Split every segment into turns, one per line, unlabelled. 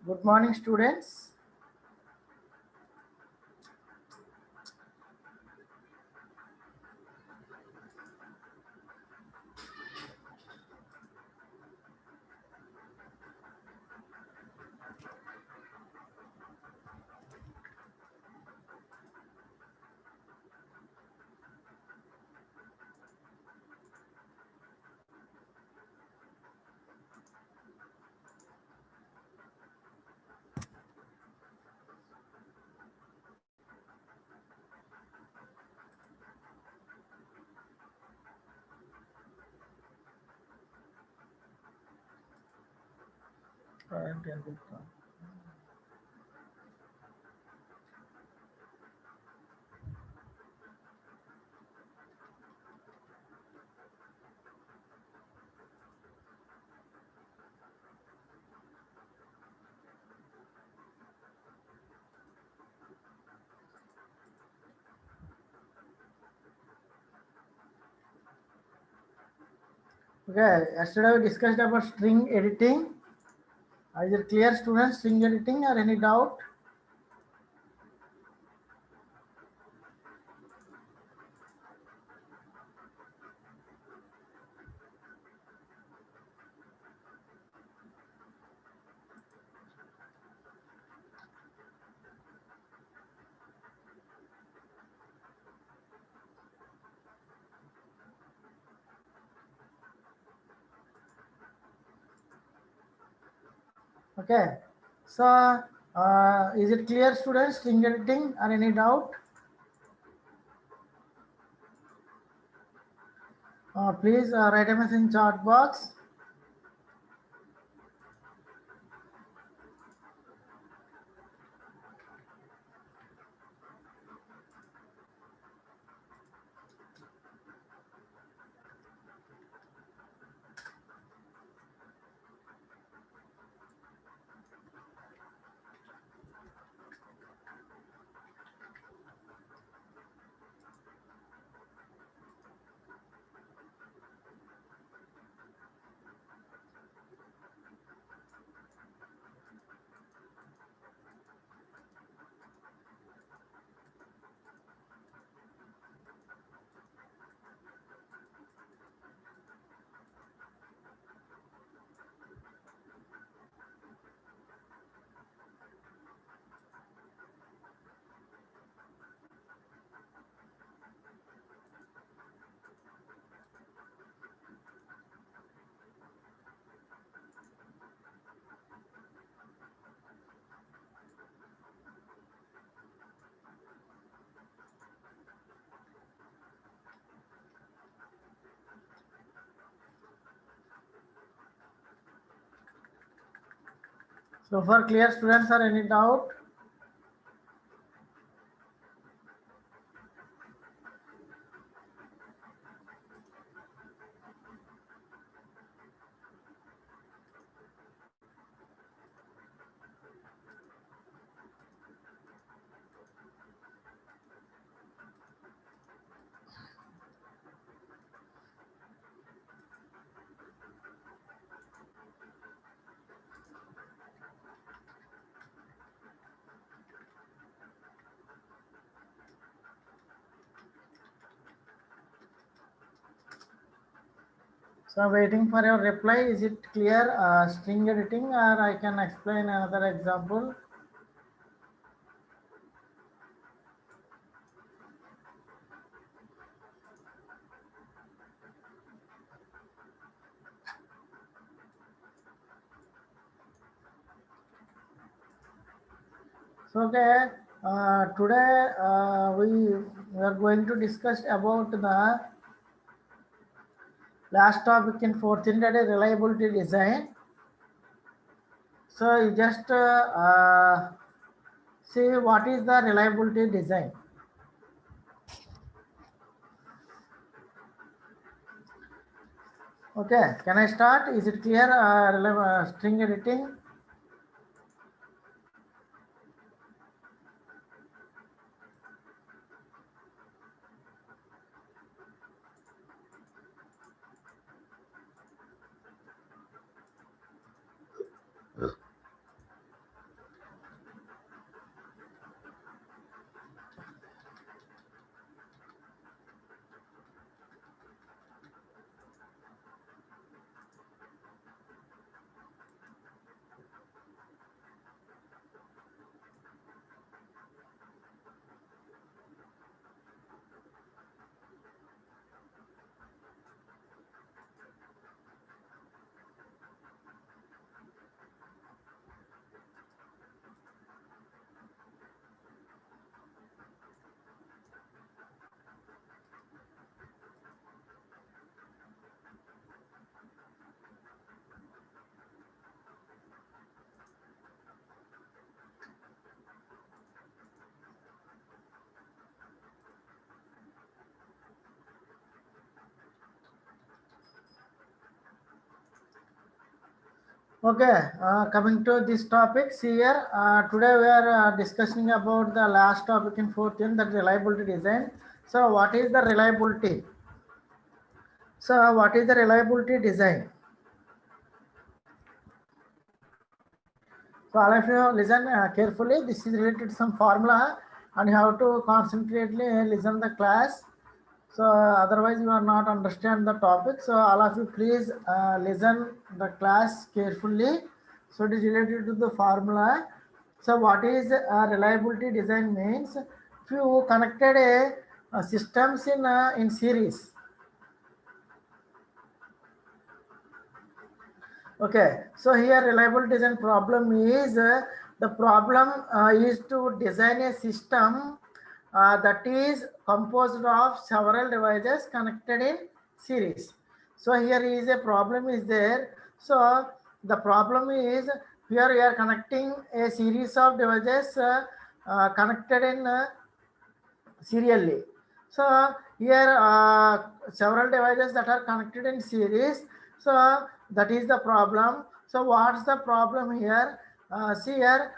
Good morning, students. Okay, yesterday we discussed about string editing. Is it clear, students? String editing or any doubt? Okay, so is it clear, students? String editing or any doubt? Please write a message in chat box. So far clear, students, or any doubt? So waiting for your reply. Is it clear? String editing, or I can explain another example. So okay, today we are going to discuss about the last topic in fourth unit, reliability design. So you just see what is the reliability design. Okay, can I start? Is it clear? String editing. Okay, coming to this topic, see here, today we are discussing about the last topic in fourth year, that reliability design. So what is the reliability? So what is the reliability design? So all of you listen carefully. This is related to some formula and you have to concentrately listen the class. So otherwise you are not understand the topic. So all of you please listen the class carefully. So it is related to the formula. So what is reliability design means? If you connected a systems in series. Okay, so here reliable design problem is the problem is to design a system that is composed of several devices connected in series. So here is a problem is there. So the problem is here we are connecting a series of devices connected in serially. So here several devices that are connected in series. So that is the problem. So what's the problem here? See here,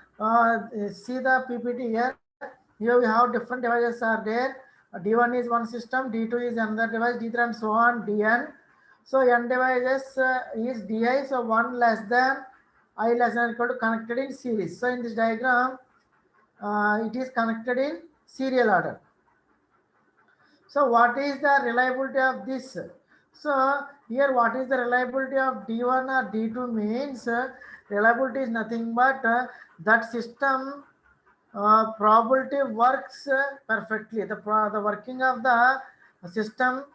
see the PPT here. Here we have different devices are there. D1 is one system, D2 is another device, D3 and so on, Dn. So n devices is Di, so 1 less than I less than equal to connected in series. So in this diagram, it is connected in serial order. So what is the reliability of this? So here what is the reliability of D1 or D2 means reliability is nothing but that system probability works perfectly. The working of the system.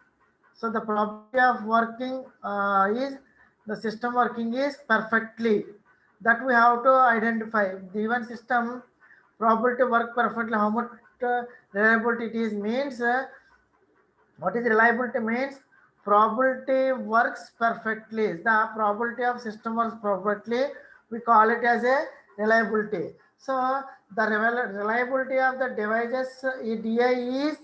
So the probability of working is the system working is perfectly. That we have to identify. The one system probability work perfectly. How much reliability it is means. What is reliability means? Probability works perfectly. The probability of system works perfectly. We call it as a reliability. So the reliability of the devices DI is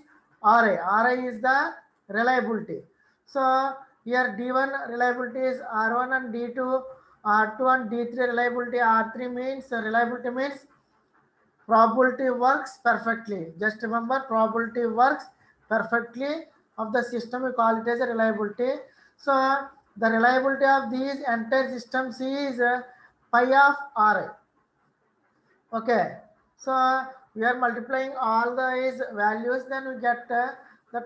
RA. RA is the reliability. So here D1 reliability is R1 and D2, R2 and D3 reliability. R3 means reliability means probability works perfectly. Just remember, probability works perfectly of the system. We call it as a reliability. So the reliability of these entire systems is pi of R. Okay. So we are multiplying all these values, then we get the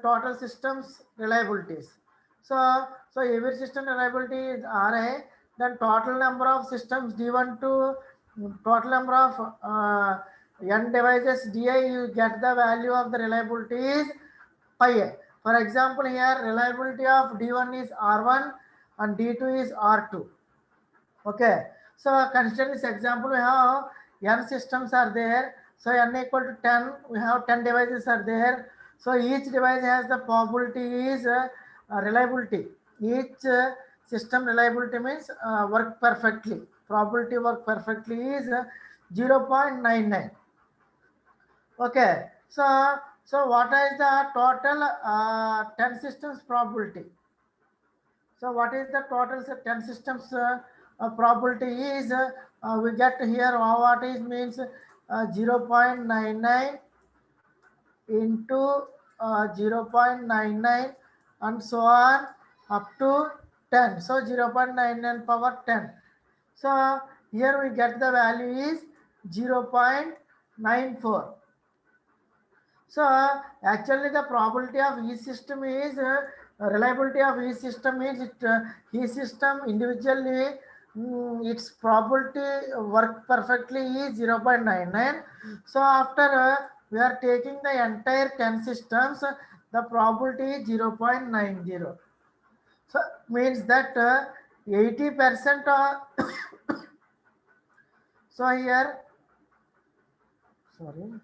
total systems reliabilities. So every system reliability is RA. Then total number of systems D1 to total number of n devices DI, you get the value of the reliability is pi a. For example, here reliability of D1 is R1 and D2 is R2. Okay. So consider this example, we have n systems are there. So n equal to 10, we have 10 devices are there. So each device has the probability is reliability. Each system reliability means work perfectly. Probability work perfectly is 0.99. Okay. So what is the total 10 systems probability? So what is the total 10 systems probability is we get here what is means 0.99 into 0.99 and so on up to 10. So 0.99 power 10. So here we get the value is 0.94. So actually the probability of each system is reliability of each system is each system individually its probability work perfectly is 0.99. So after we are taking the entire 10 systems, the probability is 0.90. So means that 80% so here sorry.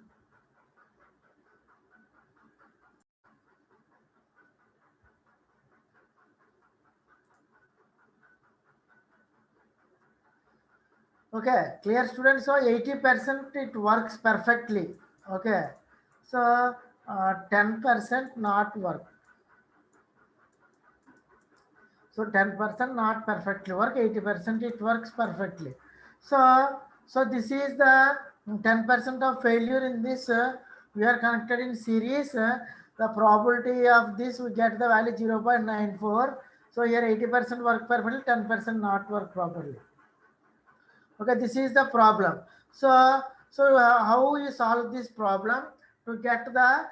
Okay, clear students. So 80% it works perfectly. Okay, so 10% not work. So 10% not perfectly work, 80% it works perfectly. So this is the 10% of failure in this. We are connected in series. The probability of this, we get the value 0.94. So here 80% work perfectly, 10% not work properly. Okay, this is the problem. So how you solve this problem to get the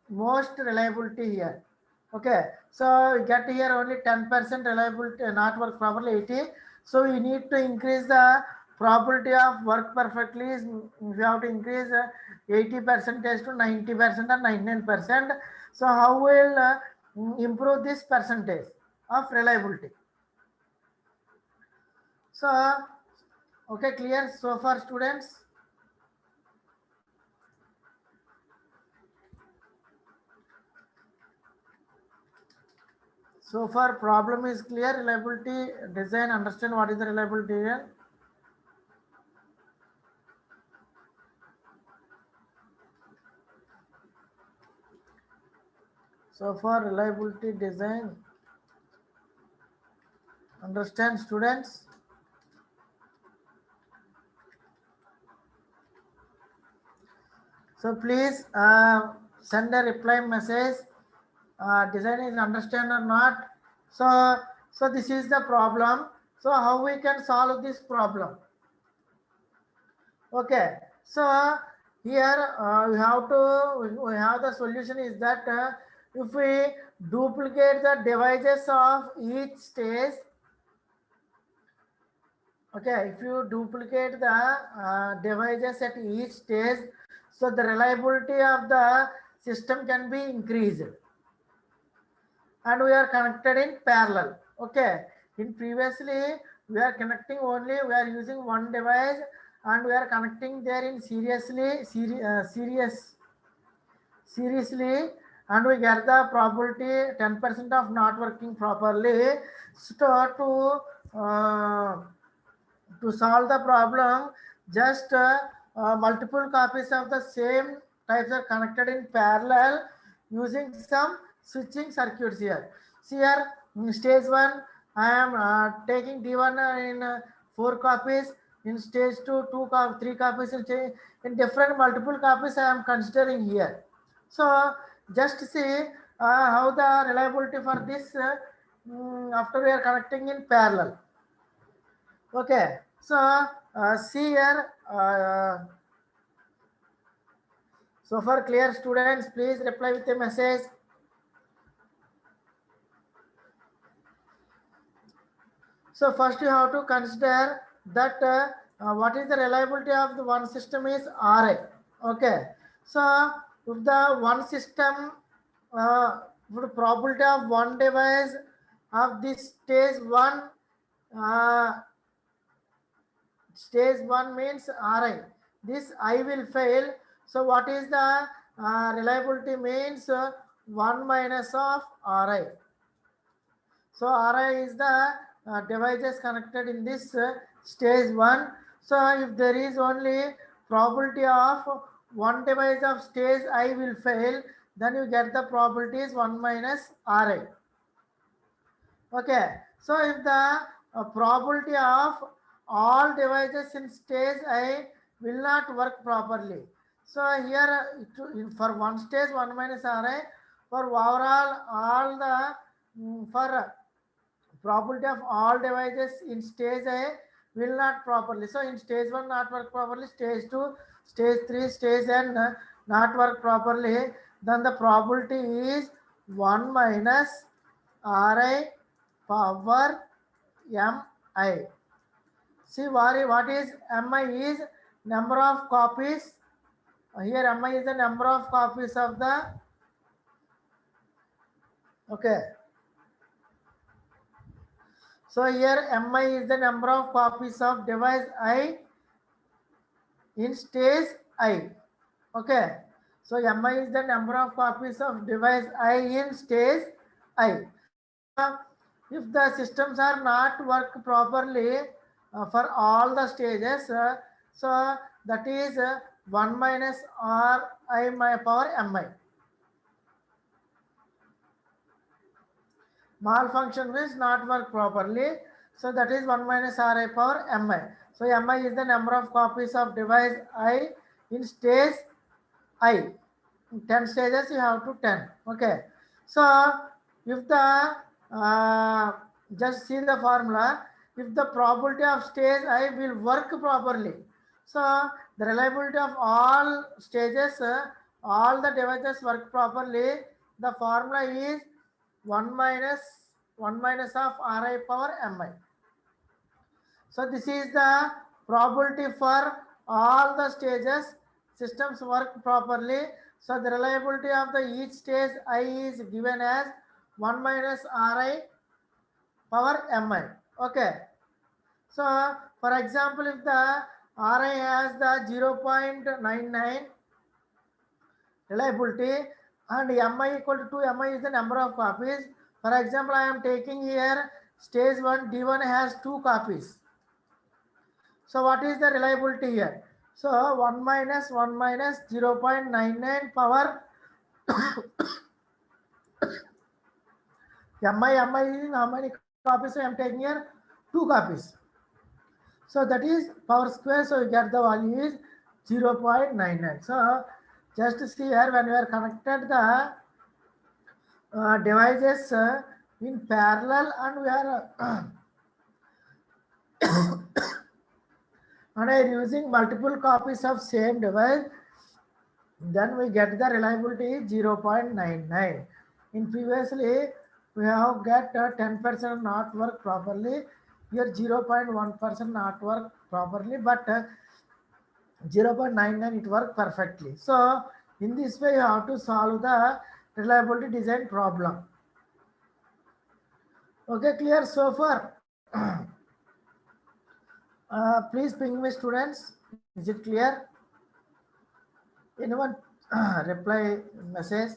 most reliability here? Okay, so we get here only 10% reliability not work properly, 80. So we need to increase the probability of work perfectly. We have to increase 80 percentage to 90% or 99%. So how will improve this percentage of reliability? So okay, clear so far, students? So far problem is clear. Reliability design, understand what is the reliability here. So far reliability design, understand, students? So please send a reply message. Design is understand or not. So this is the problem. So how we can solve this problem? Okay, so here we have the solution is that if we duplicate the devices of each stage. Okay, if you duplicate the devices at each stage, so the reliability of the system can be increased. And we are connected in parallel. Okay, in previously we are connecting only, we are using one device and we are connecting there in seriously, and we get the probability 10% of not working properly. So to solve the problem, just multiple copies of the same types are connected in parallel using some switching circuits here. See here, in stage 1, I am taking D1 in 4 copies. In stage 2, 3 copies. In different multiple copies I am considering here. So just see how the reliability for this after we are connecting in parallel. Okay, so see here. So far clear, students? Please reply with a message. So first you have to consider that what is the reliability of the one system is RA. Okay, so if the one system, the probability of one device of this stage 1 means Ri. This I will fail. So what is the reliability means 1 minus of Ri. So Ri is the devices connected in this stage 1. So if there is only probability of one device of stage I will fail, then you get the probability is 1 minus Ri. Okay, so if the probability of all devices in stage I will not work properly. So here for one stage 1 minus Ri, for overall all the for probability of all devices in stage A will not properly. So in stage 1 not work properly, stage 2, stage 3, stage N not work properly, then the probability is 1 minus Ri power Mi. See what is Mi is number of copies. Here Mi is the number of copies of the, okay. So here Mi is the number of copies of device I in stage I. Okay. So Mi is the number of copies of device I in stage I. If the systems are not work properly for all the stages, so that is 1 minus Ri power Mi. Malfunction means not work properly. So that is 1 minus Ri power Mi. So Mi is the number of copies of device I in stage I. 10 stages you have to 10. Okay. So if the just see the formula, if the probability of stage I will work properly, so the reliability of all stages, all the devices work properly, the formula is 1 minus 1 minus of Ri power Mi. So this is the probability for all the stages systems work properly. So the reliability of the each stage I is given as 1 minus Ri power Mi. Okay. So for example, if the Ri has the 0.99 reliability and Mi equal to 2, Mi is the number of copies. For example, I am taking here stage 1, D1 has 2 copies. So what is the reliability here? So 1 minus 0.99 power Mi is how many copies I am taking here? 2 copies. So that is power square. So you get the value is 0.99. So just see here when we are connected the devices in parallel and we are and are using multiple copies of same device, then we get the reliability 0.99. In previously we have get 10% not work properly, here 0.1% not work properly, but 0.99 it work perfectly. So in this way you have to solve the reliability design problem. Okay, clear so far? Please ping me students, is it clear? Anyone reply message?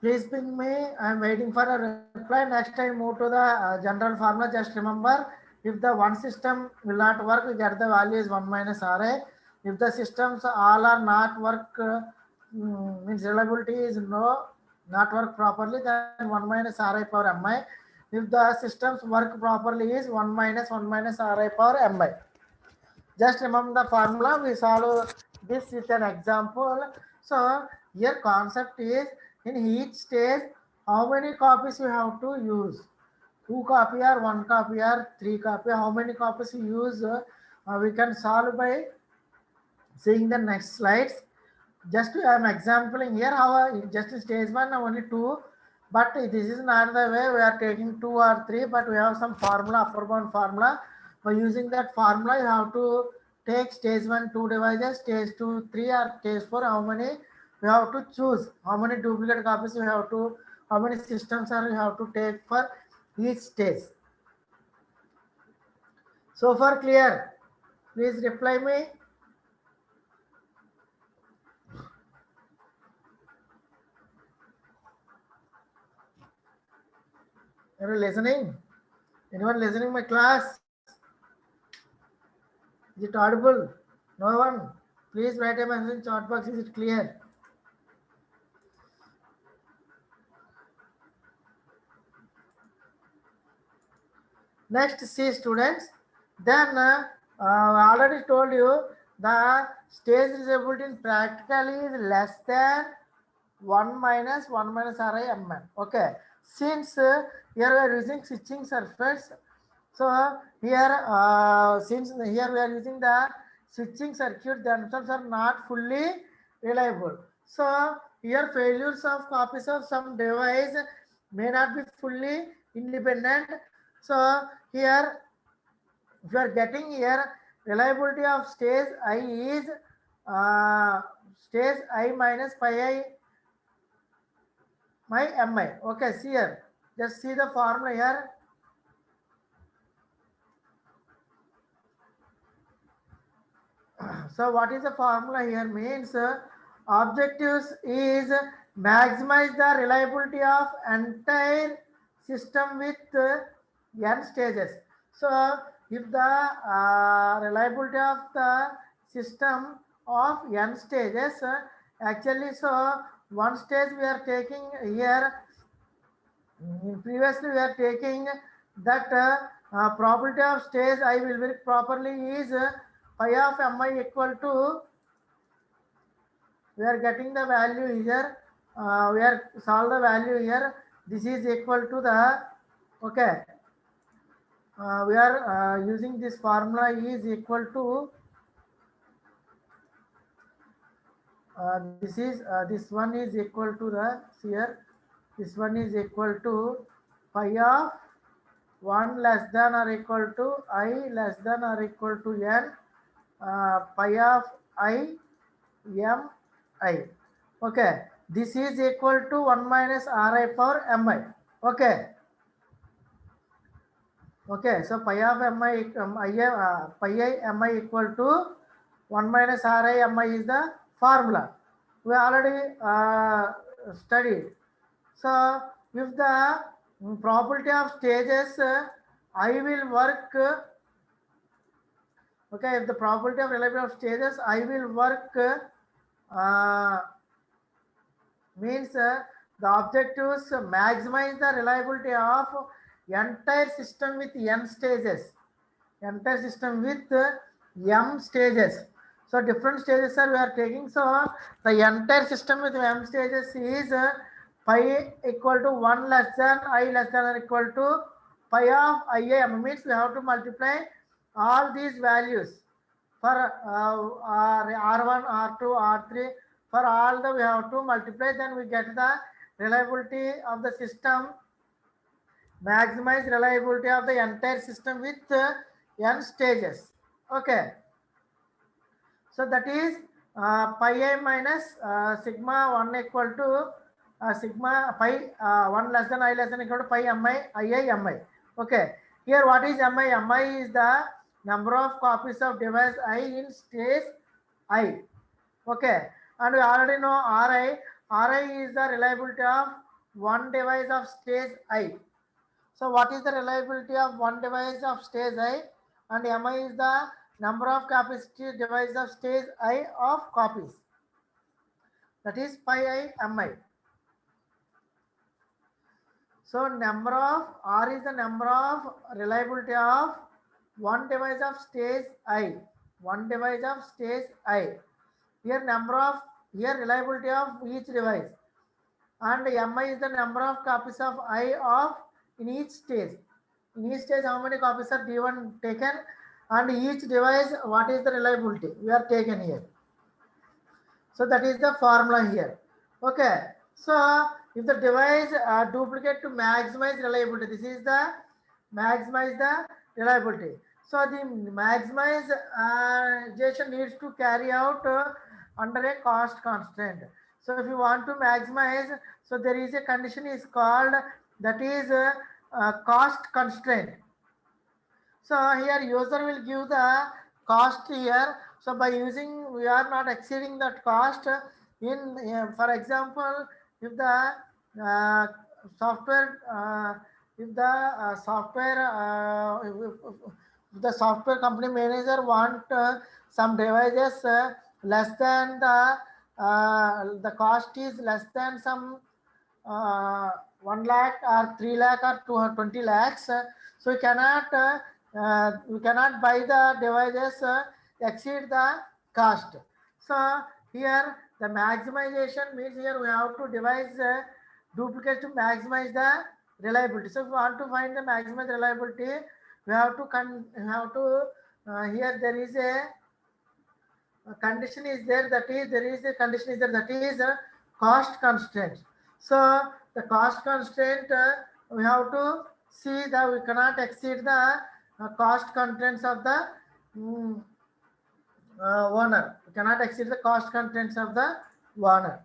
Please ping me. I am waiting for a reply. Next time move to the general formula. Just remember, if the one system will not work, we get the value is 1 minus Ra. If the systems all are not work, means reliability is not work properly, then 1 minus Ra power Mi. If the systems work properly is 1 minus Ra power Mi. Just remember the formula. We solve this with an example. So here concept is in each stage how many copies you have to use. 2 copy or 1 copy or 3 copy. How many copies you use? We can solve by seeing the next slides. Just I am exampling here how just stage 1 only 2, but this is not the way we are taking 2 or 3, but we have some formula, upper bound formula. By using that formula you have to take stage 1 2 devices, stage 2 3 or stage 4 how many we have to choose, how many duplicate copies you have to, how many systems are you have to take for each stage. So far clear? Please reply me. Are you listening? Anyone listening my class? Is it audible? No one? Please write a message in chat box. Is it clear? Next, see students. Then I already told you the stage disability in practically is less than 1 minus Ri M. Okay. Since here we are using switching surface, so here since here we are using the switching circuit, themselves are not fully reliable. So here failures of copies of some device may not be fully independent. So here if you are getting here reliability of stage I is stage I minus pi I my Mi. Okay, see here. Just see the formula here. So what is the formula here means objectives is maximize the reliability of entire system with n stages. So if the reliability of the system of n stages. Actually, so one stage we are taking here. Previously, we are taking that probability of stage I will work properly is pi of mi equal to, we are getting the value here, we are solve the value here, this is equal to the, okay, we are using this formula is equal to, this one is equal to the, here this one is equal to pi of 1 less than or equal to I less than or equal to n pi of I m I. Okay, this is equal to 1 minus ri power mi. Okay, okay, so pi of mi pi I mi equal to 1 minus ri mi is the formula we already studied. So if the probability of stages I will work, okay, if the probability of reliability of stages I will work uh, means the objectives maximize the reliability of entire system with n stages, entire system with m stages. So different stages are we are taking. So the entire system with m stages is pi equal to 1 less than I less than or equal to pi of IIM, means we have to multiply all these values for R1, R2, R3, for all the we have to multiply, then we get the reliability of the system, maximize reliability of the entire system with n stages. Okay, so that is pi I minus sigma 1 equal to sigma pi 1 less than I less than equal to pi mi I mi. Okay, here what is mi? Mi is the number of copies of device I in stage I. Okay, and we already know ri. Ri is the reliability of one device of stage I. So what is the reliability of one device of stage I, and mi is the number of capacity device of stage I of copies, that is pi I mi. So number of R is the number of reliability of one device of stage I, one device of stage I. Here number of, here reliability of each device, and mi is the number of copies of I of in each stage. In each stage how many copies are D1 taken, and each device what is the reliability we are taken here. So that is the formula here. Okay, so if the device duplicate to maximize reliability, this is the maximize the reliability. So the maximization needs to carry out under a cost constraint. So if you want to maximize, so there is a condition is called, that is cost constraint. So here user will give the cost here. So by using, we are not exceeding that cost in, for example, if the software, if the software, if the software company manager want some devices less than the cost is less than some 1 lakh or 3 lakh or 20 lakhs, so we cannot buy the devices exceed the cost. So here the maximization means here we have to devise duplicates to maximize the reliability. So if we want to find the maximum reliability, we have to here there is a condition is there, that is there is a condition is there, that is a cost constraint. So the cost constraint we have to see that we cannot exceed the cost constraints of the mm, owner. We cannot exceed the cost constraints of the owner.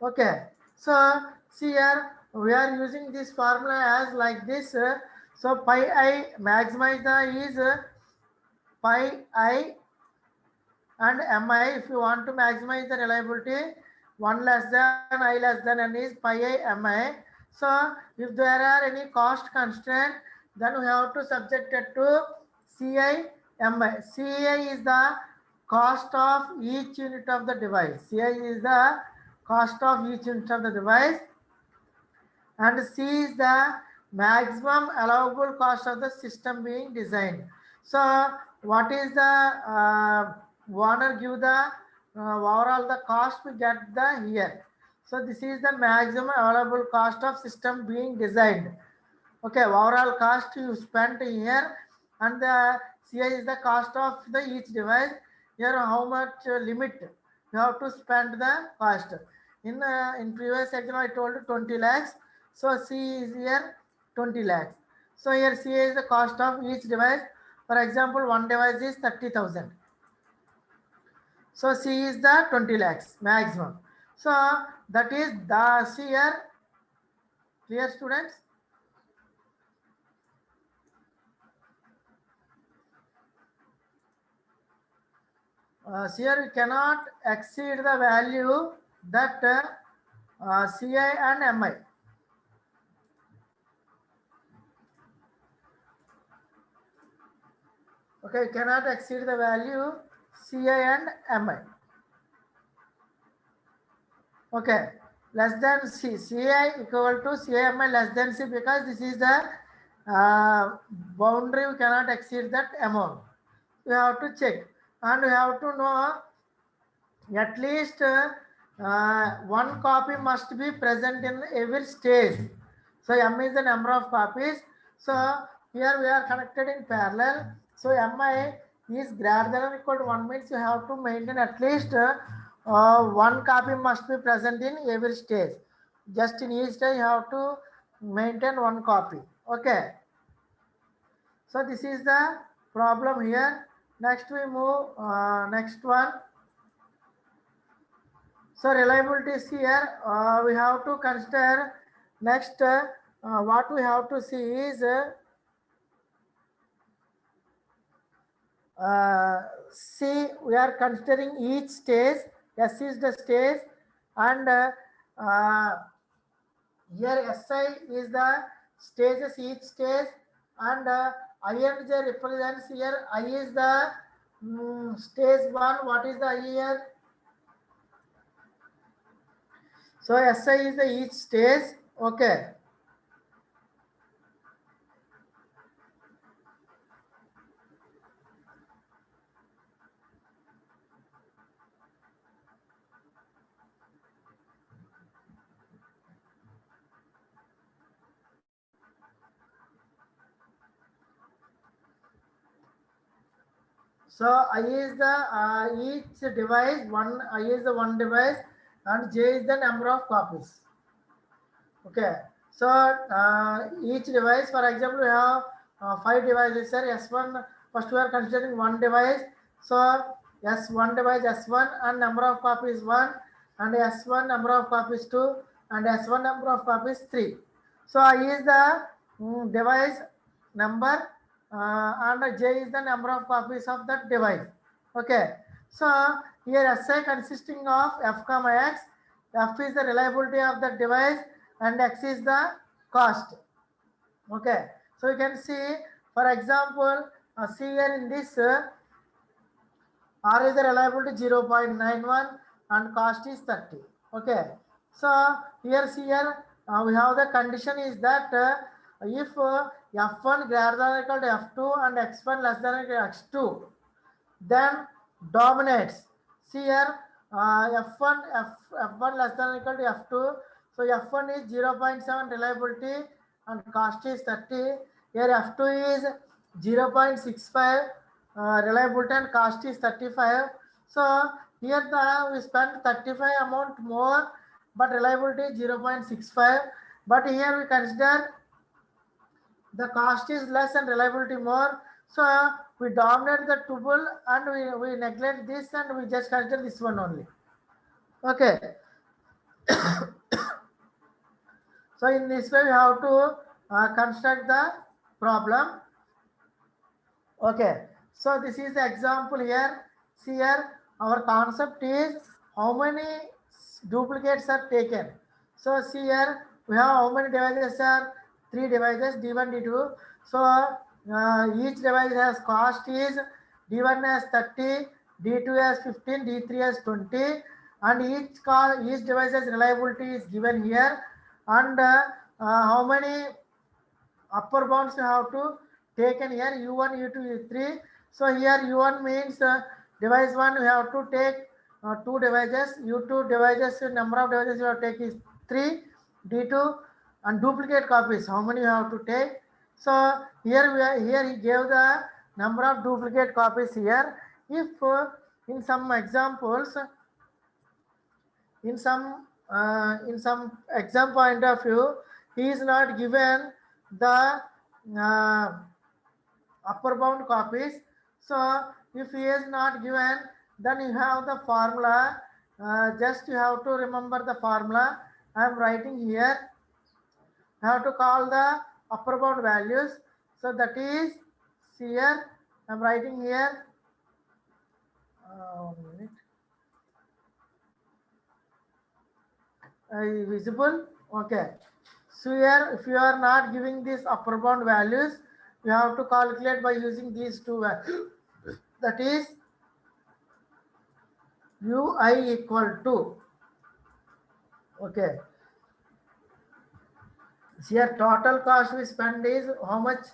Okay, so see here we are using this formula as like this. So pi I maximize the is pi I and mi. If you want to maximize the reliability, 1 less than I less than n is pi I mi. So if there are any cost constraint, then we have to subject it to ci mi. Ci is the cost of each unit of the device. CI is the cost of each unit of the device, and C is the maximum allowable cost of the system being designed. So what is the owner give the overall the cost we get the here. So this is the maximum allowable cost of system being designed. Okay, overall cost you spent here, and the CI is the cost of the each device. Here how much limit you have to spend the cost. In previous example I told you 20 lakhs. So C is here 20 lakhs. So here CI is the cost of each device. For example, one device is 30,000. So C is the 20 lakhs maximum. So that is the C here. Clear, students? Here we cannot exceed the value that CI and MI. Okay, cannot exceed the value CI and MI. Okay, less than C. CI equal to CI/MI less than C, because this is the boundary. We cannot exceed that amount. We have to check, and we have to know at least one copy must be present in every stage. So M is the number of copies. So here we are connected in parallel. So MI is greater than or equal to 1 means you have to maintain at least one copy must be present in every stage. Just in each stage you have to maintain one copy. Okay. So this is the problem here. Next we move next one. So reliability is here. We have to consider next. What we have to see is see we are considering each stage. S is the stage, and here SI is the stages each stage, and I and J represents here. I is the stage 1. What is the I here? So SI is the each stage. Okay. So I is the each device one. I is the one device, and J is the number of copies. Okay. So each device, for example, we have 5 devices. Sir, S1. First, we are considering one device. So S1 device S1 and number of copies 1, and S1 number of copies 2, and S1 number of copies 3. So I is the device number, and J is the number of copies of that device. Okay. So here SI consisting of F comma X. F is the reliability of the device, and X is the cost. Okay. So you can see, for example, see here in this R is the reliability 0.91 and cost is 30. Okay. So here we have the condition is that if F1 greater than or equal to F2 and X1 less than or equal to X2, then dominates. See here F1 less than or equal to F2. So F1 is 0.7 reliability and cost is 30. Here F2 is 0.65 reliability and cost is 35. So here we spend 35 amount more, but reliability is 0.65. But here we consider the cost is less and reliability more. So we dominate the tuple and we neglect this and we just consider this one only. Okay. So in this way we have to construct the problem. Okay. So this is the example here. See here our concept is how many duplicates are taken. So see here we have how many devices are 3 devices D1 D2. So each device has cost is D1 has 30, D2 has 15, D3 has 20, and each device's reliability is given here, and how many upper bounds you have to taken here, U1, U2, U3. So here U1 means device 1 you have to take 2 devices, U2 devices, number of devices you have to take is 3, D2, and duplicate copies, how many you have to take. So here he gave the number of duplicate copies here. If in some examples, in some exam point of view, he is not given the upper bound copies. So if he is not given, then you have the formula. Just you have to remember the formula. I am writing here. You have to call the upper bound values. So that is here. I am writing here. 1 minute. Visible. Okay. So here, if you are not giving these upper bound values, you have to calculate by using these two values. That is ui equal to, okay, here total cost we spend is how much?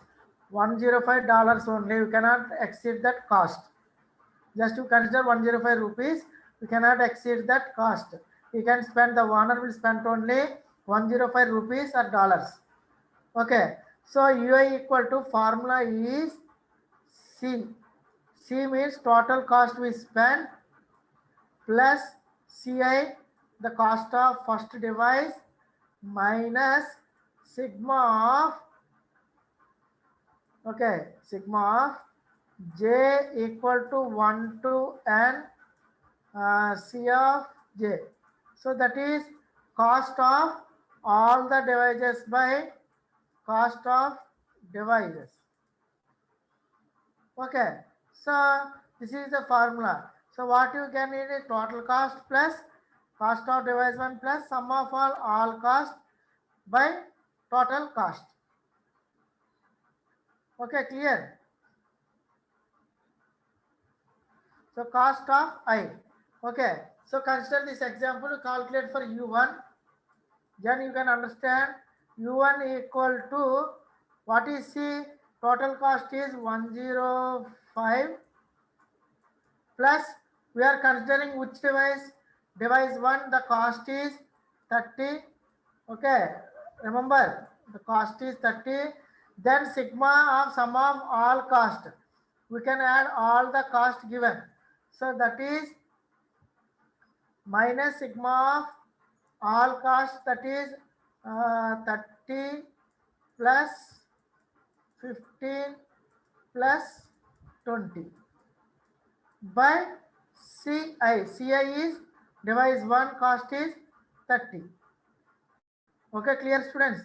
$105 only. You cannot exceed that cost. Just to consider 105 rupees, you cannot exceed that cost. You can spend, the owner will spend only 105 rupees or dollars. Okay, so ui equal to, formula is C. C means total cost we spend plus CI, the cost of first device, minus sigma of, okay, sigma of j equal to 1 to n C of j. So that is cost of all the devices by cost of devices. Okay, so this is the formula. So what you can need is total cost plus cost of device 1 plus sum of all cost by total cost. Okay, clear? So cost of I. Okay, so consider this example, calculate for U1. Then you can understand U1 equal to, what is C? Total cost is 105 plus, we are considering which device? Device 1, the cost is 30. Okay, remember the cost is 30. Then sigma of sum of all cost. We can add all the cost given. So that is minus sigma of all cost, that is 30 plus 15 plus 20 by CI. CI is device 1 cost is 30. Okay, clear students?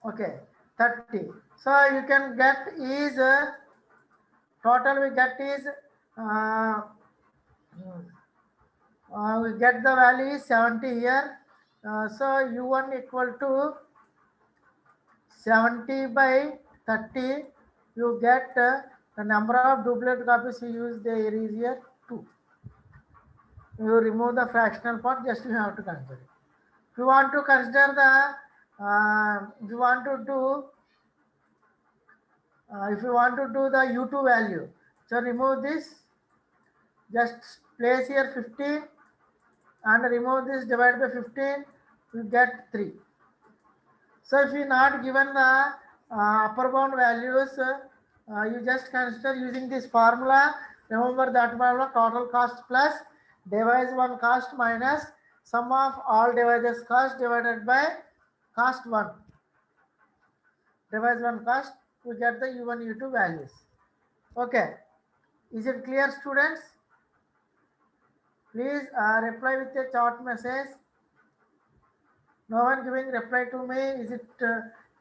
Okay, 30. So you can get is total we get is we get the value is 70 here. So U1 equal to 70 by 30. You get the number of duplicate copies you use there is here 2. You remove the fractional part, just you have to consider it. If you want to consider the, if you want to do the U2 value, so remove this, just place here 15 and remove this, divide by 15, you get 3. So if you not given the upper bound values, you just consider using this formula. Remember that formula, total cost plus device 1 cost minus sum of all devices cost divided by cost 1. Device 1 cost, we get the U1, U2 values. Okay, is it clear students? Please reply with a short message. No one giving reply to me. Is it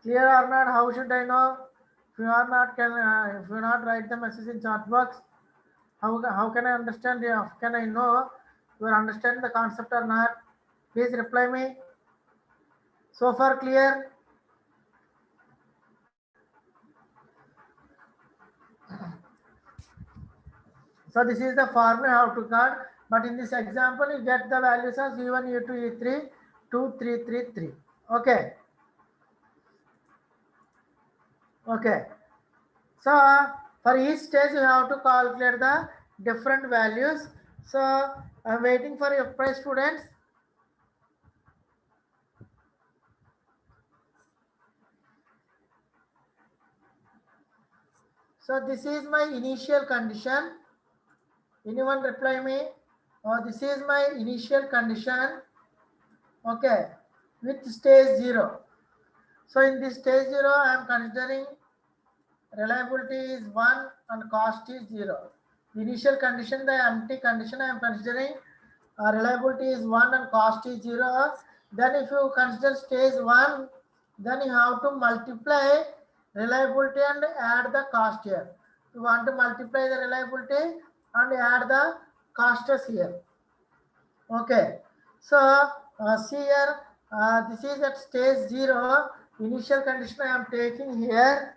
clear or not? How should I know? If you are not if you not write the message in chat box, how can I understand? How can I know you understand the concept or not? Please reply me. So far clear? So this is the formula how to cut. But in this example, you get the values of E1, E2, E3, 2, 3, 3, 3. Okay. Okay. So for each stage, you have to calculate the different values. So I'm waiting for your price, students. So this is my initial condition. Anyone reply me? This is my initial condition. Okay, with stage 0. So in this stage 0, I am considering reliability is 1 and cost is 0. Initial condition, the empty condition, I am considering reliability is 1 and cost is 0. Then if you consider stage 1, then you have to multiply reliability and add the cost here. You want to multiply the reliability and add the costs here. Okay. So see here, this is at stage 0. Initial condition I am taking here.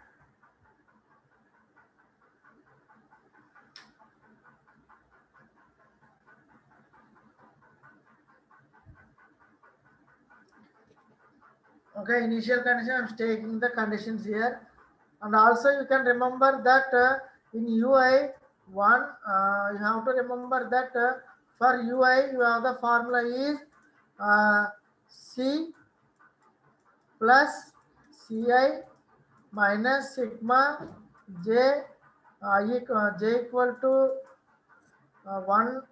Okay, initial condition, I'm taking the conditions here. And also you can remember that in UI 1, you have to remember that for UI, you have the formula is C plus Ci minus sigma j j equal to 1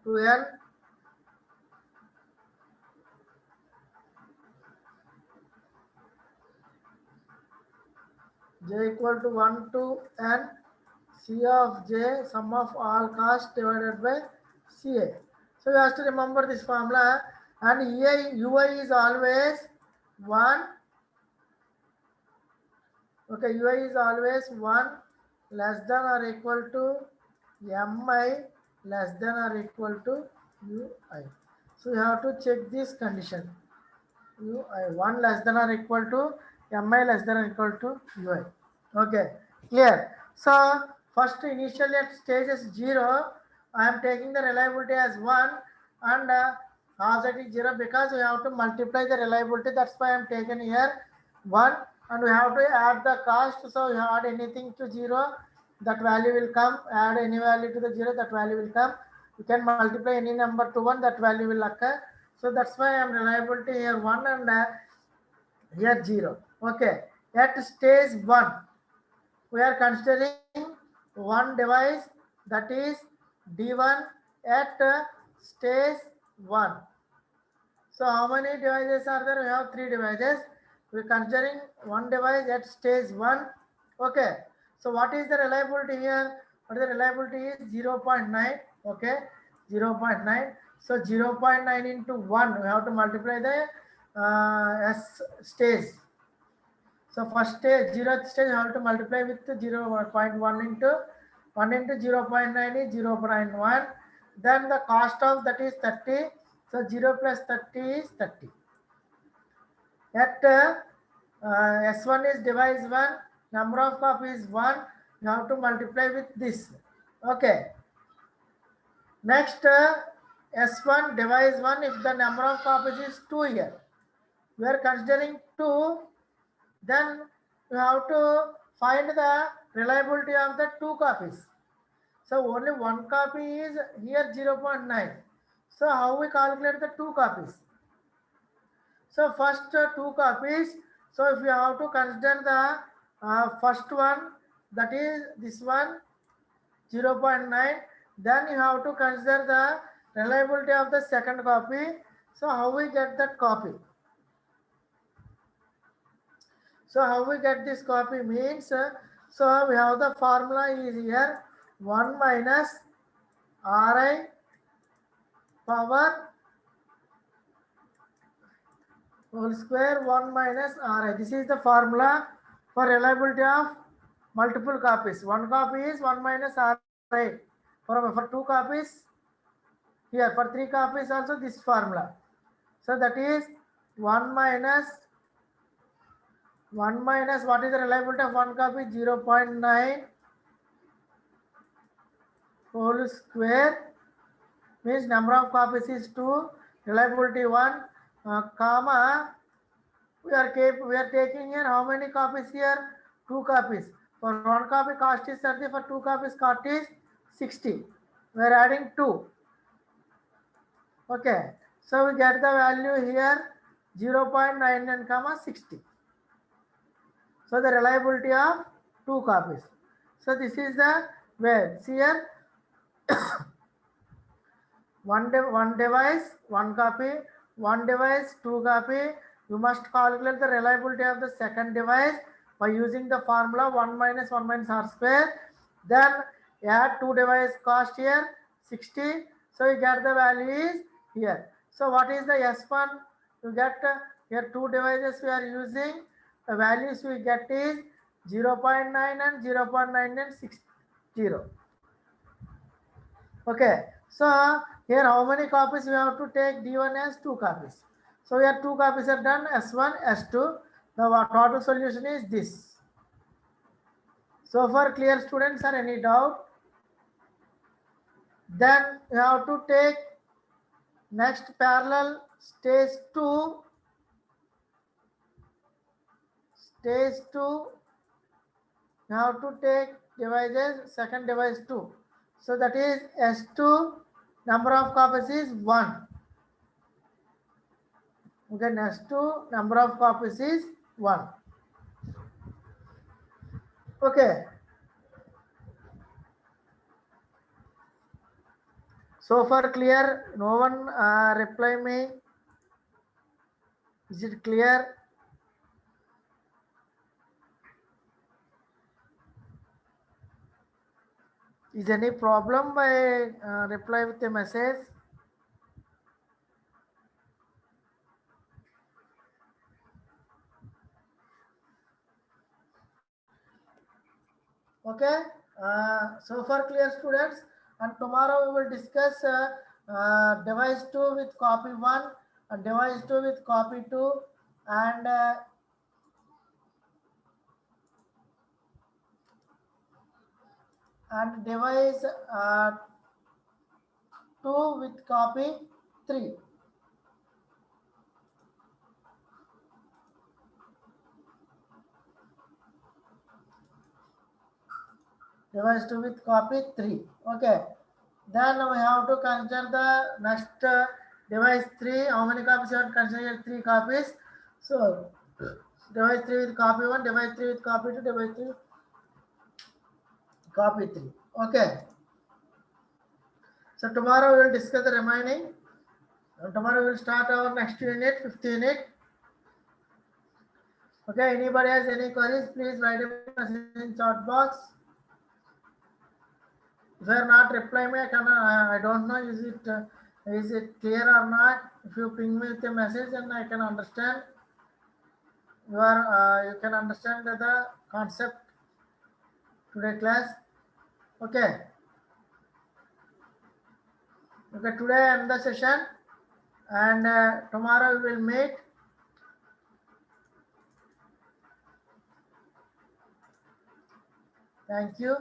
to n j equal to 1 to n C of j sum of all cost divided by Ca. So you have to remember this formula, and ui is always 1. Okay, ui is always 1 less than or equal to mi less than or equal to ui. So you have to check this condition. ui 1 less than or equal to mi less than or equal to ui. Okay, clear. So first initially at stage is 0, I am taking the reliability as 1 and offset is 0 because we have to multiply the reliability. That's why I am taken here 1, and we have to add the cost. So you add anything to 0, that value will come. Add any value to the 0, that value will come. You can multiply any number to 1, that value will occur. So that's why I am reliability here 1 and here 0. Okay, at stage 1, we are considering one device, that is D1 at stage 1. So how many devices are there? We have 3 devices. We are considering one device at stage 1. Okay. So what is the reliability here? What is the reliability is 0.9. Okay. 0.9. So 0.9 into 1. We have to multiply the S stage. So first stage, 0th stage, you have to multiply with 0.1 into 1 into 0.9 is 0.1. Then the cost of that is 30. So 0 plus 30 is 30. At S1 is device 1, number of copies 1. You have to multiply with this. Okay. Next, S1 device 1, if the number of copies is 2 here, we are considering 2. Then you have to find the reliability of the 2 copies. So only 1 copy is here 0.9. So how we calculate the 2 copies? So first 2 copies. So if you have to consider the first one, that is this one 0.9, then you have to consider the reliability of the second copy. So how we get that copy? So how we get this copy means, so we have the formula is here 1 minus Ri power whole square 1 minus Ri. This is the formula for reliability of multiple copies. 1 copy is 1 minus Ri. For 2 copies, here for 3 copies also this formula. So that is 1 minus what is the reliability of 1 copy? 0.9 whole square means number of copies is 2, reliability 1, comma, we are taking here how many copies here? 2 copies. For 1 copy cost is 30, for 2 copies cost is 60. We are adding 2. Okay, so we get the value here 0.99 comma 60. So the reliability of 2 copies. So this is the way. See here, one device, 1 copy, 1 device, 2 copy. You must calculate the reliability of the second device by using the formula 1 minus 1 minus r square. Then add 2 device cost here 60. So you get the value is here. So what is the S1? You get here 2 devices we are using. The values we get is 0.9 and 0.9960. Okay, so here how many copies we have to take? D1 as 2 copies. So here 2 copies are done, S1, S2. The total solution is this. So far clear, students, or any doubt? Then you have to take next parallel stage 2. Stage 2, you have to take devices, second device 2. So that is S2, number of copies is 1. Okay, S2, number of copies is 1. Okay. So far clear? No one reply me. Is it clear? Is any problem by reply with a message? Okay. So far clear, students. And tomorrow we will discuss device 2 with copy 1 and device 2 with copy 2 and device 2 with copy 3. Device 2 with copy 3. Okay. Then we have to consider the next device 3. How many copies you have to consider? 3 copies. So device 3 with copy 1, device 3 with copy 2, device 3 with copy 3. Okay. So tomorrow we will discuss the remaining. Tomorrow we will start our next unit, 5th unit. Okay, anybody has any queries, please write a message in chat box. If you are not replying me, I don't know, is it clear or not? If you ping me with a message, then I can understand. You can understand the concept today class. Okay. Okay, today I end the session, and tomorrow we will meet. Thank you.